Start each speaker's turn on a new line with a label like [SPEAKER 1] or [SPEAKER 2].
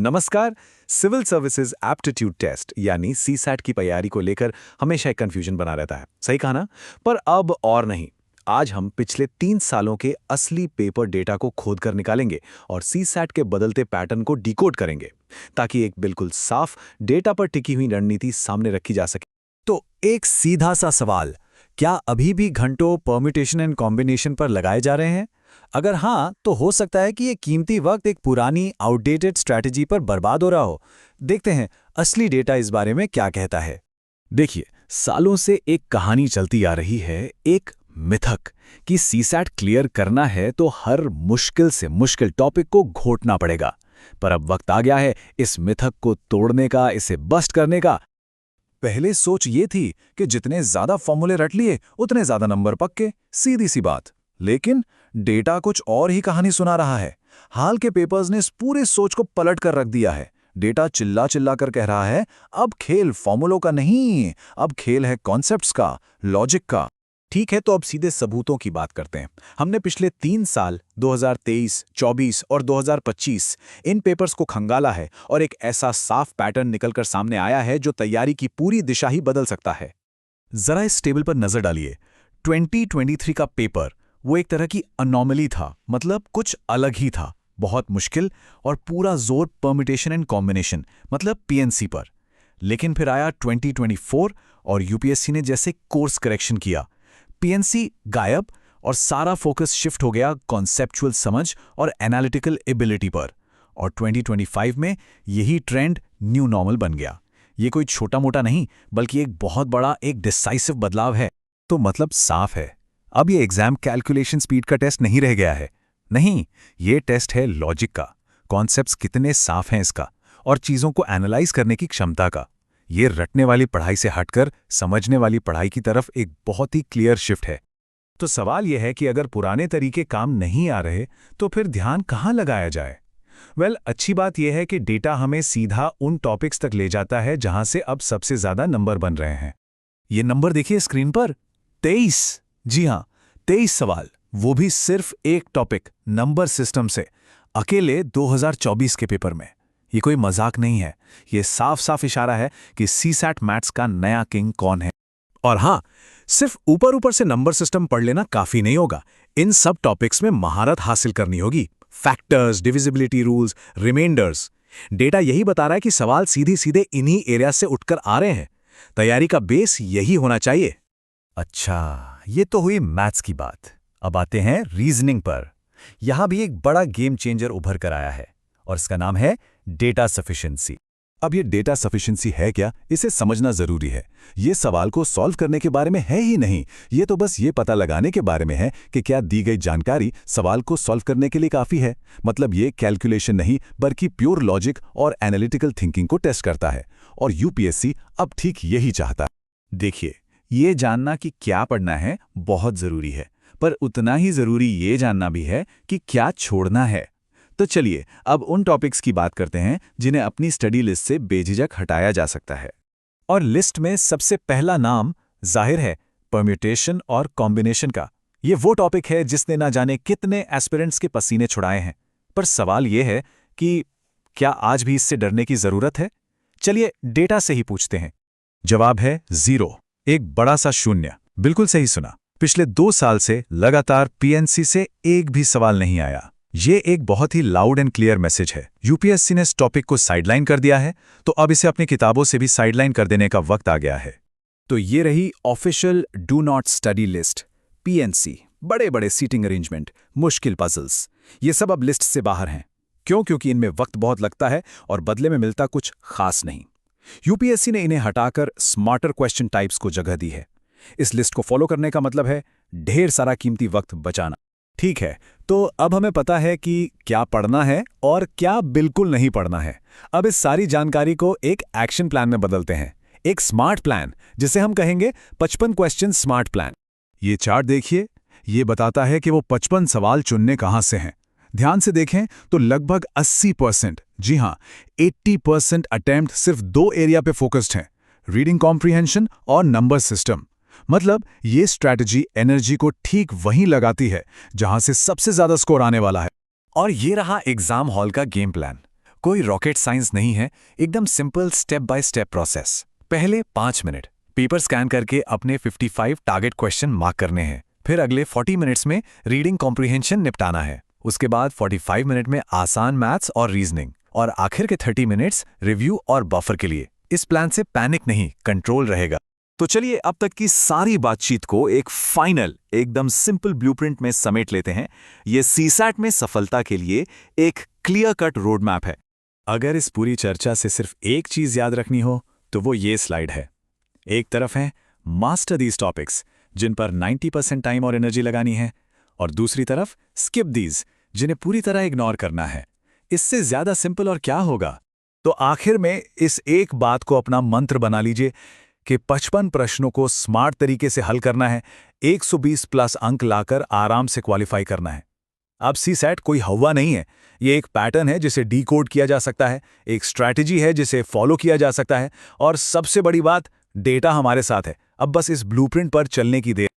[SPEAKER 1] नमस्कार। Civil services aptitude test यानी CSAT की तैयारी को लेकर हमेशा एक कंफ्यूजन बना रहता है, सही कहा ना? पर अब और नहीं। आज हम पिछले 3 सालों के असली पेपर डेटा को खोद कर निकालेंगे और सीसैट के बदलते पैटर्न को डिकोड करेंगे, ताकि एक बिल्कुल साफ डेटा पर टिकी हुई रणनीति सामने रखी जा सके।
[SPEAKER 2] तो एक सीधा सा सवाल, क्या अभी भी घंटों परम्यूटेशन एंड कॉम्बिनेशन पर लगाए जा रहे हैं? अगर हाँ, तो हो सकता है कि ये कीमती वक्त एक पुरानी आउटडेटेड स्ट्रैटेजी पर बर्बाद हो रहा हो। देखते हैं असली डेटा इस बारे में क्या कहता है।
[SPEAKER 1] देखिए, सालों से एक कहानी चलती आ रही है, एक मिथक, कि सीसैट क्लियर करना है तो हर मुश्किल से मुश्किल टॉपिक को घोटना पड़ेगा। पर अब वक्त आ गया है इस मिथक को तोड़ने का, इसे बस्ट करने का।
[SPEAKER 2] पहले सोच ये थी कि जितने ज्यादा फॉर्मूले रट लिए उतने ज्यादा नंबर पक्के, सीधी सी बात। लेकिन डेटा कुछ और ही कहानी सुना रहा है। हाल के पेपर्स ने इस पूरे सोच को पलट कर रख दिया है। डेटा चिल्ला चिल्ला कर कह रहा है, अब खेल फॉर्मूलों का नहीं, अब खेल है कॉन्सेप्ट्स का, लॉजिक का।
[SPEAKER 1] ठीक है, तो अब सीधे सबूतों की बात करते हैं। हमने पिछले 3 साल 2023, 24 और 2025 इन पेपर्स को खंगाला है और एक ऐसा साफ पैटर्न निकलकर सामने आया है जो तैयारी की पूरी दिशा ही बदल सकता है।
[SPEAKER 2] जरा इस टेबल पर नजर डालिए। 2023 का पेपर वो एक तरह की अनोमली था, मतलब कुछ अलग ही था, बहुत मुश्किल, और पूरा जोर परम्यूटेशन एंड कॉम्बिनेशन मतलब पीएनसी पर। लेकिन फिर आया 2024 और यूपीएससी ने जैसे कोर्स करेक्शन किया। पीएनसी गायब और सारा फोकस शिफ्ट हो गया कॉन्सेप्चुअल समझ और एनालिटिकल एबिलिटी पर। और 2025 में यही ट्रेंड न्यू नॉर्मल बन गया। ये कोई छोटा मोटा नहीं, बल्कि एक बहुत बड़ा, एक डिसाइसिव बदलाव है। तो मतलब साफ है, अब ये एग्जाम कैलकुलेशन स्पीड का टेस्ट नहीं रह गया है। नहीं, ये टेस्ट है लॉजिक का, कॉन्सेप्ट्स कितने साफ हैं इसका, और चीज़ों को एनालाइज करने की क्षमता का। ये रटने वाली पढ़ाई से हटकर समझने वाली पढ़ाई की तरफ एक बहुत ही क्लियर शिफ्ट है। तो सवाल यह है कि अगर पुराने तरीके काम नहीं आ रहे तो फिर ध्यान कहाँ लगाया जाए? अच्छी बात यह है कि डेटा हमें सीधा उन टॉपिक्स तक ले जाता है जहां से अब सबसे ज्यादा नंबर बन रहे हैं। ये नंबर देखिए स्क्रीन पर, 23। जी हाँ, 23 सवाल, वो भी सिर्फ एक टॉपिक, नंबर सिस्टम से, अकेले 2024 के पेपर में। ये कोई मजाक नहीं है, ये साफ साफ इशारा है कि सीसैट मैथ्स का नया किंग कौन है।
[SPEAKER 1] और हाँ, सिर्फ ऊपर ऊपर से नंबर सिस्टम पढ़ लेना काफी नहीं होगा। इन सब टॉपिक्स में महारत हासिल करनी होगी। Factors, divisibility rules, reminders. Data यही बता रहा है कि सवाल सीधे सीधे इन्हीं एरिया से उठकर आ रहे हैं। तैयारी का बेस यही होना चाहिए।
[SPEAKER 2] अच्छा, ये तो हुई मैथ्स की बात। अब आते हैं रीजनिंग पर। यहां भी एक बड़ा गेम चेंजर उभर कर आया है, और इसका नाम है डेटा सफिशिएंसी। अब ये डेटा सफिशिएंसी है क्या, इसे समझना जरूरी है। ये सवाल को सॉल्व करने के बारे में है ही नहीं, ये तो बस ये पता लगाने के बारे में है कि क्या दी गई जानकारी सवाल को सॉल्व करने के लिए काफी है। मतलब ये कैलकुलेशन नहीं, बल्कि प्योर लॉजिक और एनालिटिकल थिंकिंग को टेस्ट करता है। और यूपीएससी अब ठीक यही चाहता है। देखिए, ये जानना कि क्या पढ़ना है बहुत जरूरी है, पर उतना ही जरूरी ये जानना भी है कि क्या छोड़ना है। तो चलिए अब उन टॉपिक्स की बात करते हैं जिन्हें अपनी स्टडी लिस्ट से बेझिझक हटाया जा सकता है। और लिस्ट में सबसे पहला नाम जाहिर है परम्यूटेशन और कॉम्बिनेशन का। ये वो टॉपिक है जिसने ना जाने कितने एस्पिरेंट्स के पसीने छुड़ाए हैं। पर सवाल ये है कि क्या आज भी इससे डरने की जरूरत है? चलिए डेटा से ही पूछते हैं। जवाब है 0, एक बड़ा सा शून्य। बिल्कुल सही सुना। पिछले 2 साल से लगातार पीएनसी से एक भी सवाल नहीं आया। ये एक बहुत ही लाउड एंड क्लियर मैसेज है। यूपीएससी ने इस टॉपिक को साइडलाइन कर दिया है, तो अब इसे अपनी किताबों से भी साइडलाइन कर देने का वक्त आ गया है।
[SPEAKER 1] तो ये रही official do not study list. PNC, बड़े बड़े सीटिंग अरेंजमेंट, मुश्किल पजल्स, ये सब अब लिस्ट से बाहर हैं। क्यों? क्योंकि इनमें वक्त बहुत लगता है और बदले में मिलता कुछ खास नहीं। यूपीएससी ने इन्हें हटाकर स्मार्टर क्वेश्चन टाइप्स को जगह दी है। इस लिस्ट को फॉलो करने का मतलब है ढेर सारा कीमती वक्त बचाना। ठीक है, तो अब हमें पता है कि क्या पढ़ना है और क्या बिल्कुल नहीं पढ़ना है। अब इस सारी जानकारी को एक एक्शन प्लान में बदलते हैं, एक स्मार्ट प्लान, जिसे हम कहेंगे 55 क्वेश्चन स्मार्ट प्लान।
[SPEAKER 2] ये चार्ट देखिए, ये बताता है कि वो 55 सवाल चुनने कहां से हैं। ध्यान से देखें तो लगभग 80%, जी हां 80% अटेम्प्ट सिर्फ 2 एरिया पे फोकस्ड हैं, रीडिंग कॉम्प्रिहेंशन और नंबर सिस्टम। मतलब ये स्ट्रैटेजी एनर्जी को ठीक वहीं लगाती है जहां से सबसे ज्यादा स्कोर आने वाला है। और ये रहा एग्जाम हॉल का गेम प्लान। कोई रॉकेट साइंस नहीं है, एकदम simple step by step process. पहले 5 मिनट पेपर स्कैन करके अपने 55 टारगेट क्वेश्चन मार्क करने हैं। फिर अगले 40 मिनट्स में रीडिंग कॉम्प्रिहेंशन निपटाना है। उसके बाद 45 मिनट में आसान मैथ्स और रीजनिंग, और आखिर के 30 मिनट्स रिव्यू और बफर के लिए। इस प्लान से पैनिक नहीं, कंट्रोल रहेगा।
[SPEAKER 1] तो चलिए अब तक की सारी बातचीत को एक फाइनल, एकदम सिंपल ब्लूप्रिंट में समेट लेते हैं। ये सीसैट में सफलता के लिए एक क्लियर कट रोड मैप है।
[SPEAKER 2] अगर इस पूरी चर्चा से सिर्फ एक चीज याद रखनी हो तो वो ये स्लाइड है। एक तरफ है मास्टर दीज टॉपिक्स, जिन पर 90% टाइम और एनर्जी लगानी है, और दूसरी तरफ स्किप दीज, जिन्हें पूरी तरह इग्नोर करना है। इससे ज्यादा सिंपल और क्या होगा?
[SPEAKER 1] तो आखिर में इस एक बात को अपना मंत्र बना लीजिए कि 55 प्रश्नों को स्मार्ट तरीके से हल करना है, 120 प्लस अंक लाकर आराम से क्वालिफाई करना है। अब सीसैट कोई हवा नहीं है, ये एक पैटर्न है जिसे डीकोड किया जा सकता है, एक स्ट्रैटेजी है जिसे फॉलो किया जा सकता है, और सबसे बड़ी बात, डेटा हमारे साथ है। अब बस इस ब्लूप्रिंट पर चलने की देर।